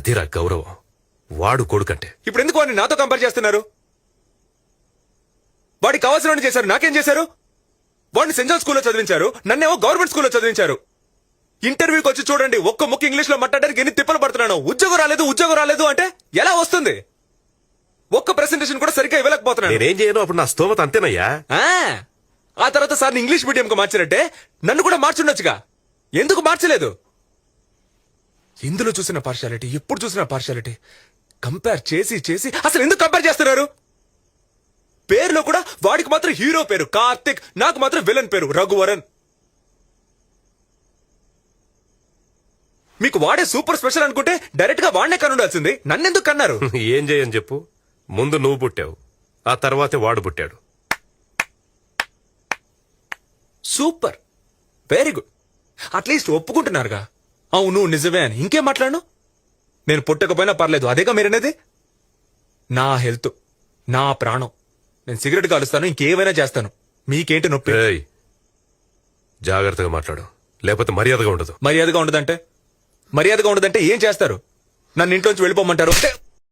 అదిరా గౌరవం. వాడు కొడుకంటే. ఇప్పుడు ఎందుకు వాడిని నాతో కంపేర్ చేస్తున్నారు? వాడికి కావాల్సిన చేశారు, నాకేం చేశారు? వాడిని సెంట్ జాన్ స్కూల్లో చదివించారు, నన్నేమో గవర్నమెంట్ స్కూల్లో చదివించారు. ఇంటర్వ్యూకి వచ్చి చూడండి, ఒక్క ముక్క ఇంగ్లీష్ లో మాట్లాడడానికి ఎన్ని తిప్పలు పడుతున్నాను. ఉద్యోగం రాలేదు అంటే ఎలా వస్తుంది? ఒక్క ప్రెసెంటేషన్ కూడా సరిగ్గా ఇవ్వలేకపోతున్నాను. నేనేం చేయను, అప్పుడు నా స్తోమత అంతేనయ్యా. ఆ తర్వాత సార్ని ఇంగ్లీష్ మీడియం కు మార్చారంటే నన్ను కూడా మార్చుండొచ్చుగా. ఎందుకు మార్చలేదు? ఇందులో చూసిన పార్షాలిటీ, ఎప్పుడు చూసిన పార్షాలిటీ. కంపేర్ చేసి చేసి అసలు ఎందుకు కంపేర్ చేస్తున్నారు? పేరులో కూడా వాడికి మాత్రం హీరో పేరు కార్తిక్, నాకు మాత్రం విలన్ పేరు రఘువరన్. మీకు వాడే సూపర్ స్పెషల్ అనుకుంటే డైరెక్ట్ గా వాడినే కనుండాల్సింది. నన్నెందుకు కన్నారు? ఏం చేయని చెప్పు. ముందు నువ్వు పుట్టావు, ఆ తర్వాతే వాడు పుట్టాడు. Super, very good. అట్లీస్ట్ ఒప్పుకుంటున్నారుగా అవును నిజమే అని. ఇంకేం మాట్లాడను? నేను పుట్టకపోయినా పర్లేదు, అదేగా మీరనేది. నా హెల్త్, నా ప్రాణం. నేను సిగరెట్ కాలుస్తాను, ఇంకేమైనా చేస్తాను. మీకేంటి నొప్పి? జాగ్రత్తగా మాట్లాడు, లేకపోతే మర్యాదగా ఉండదు. మర్యాదగా ఉండదంటే ఏం చేస్తారు? నన్ను ఇంట్లోంచి వెళ్ళిపోమంటారు?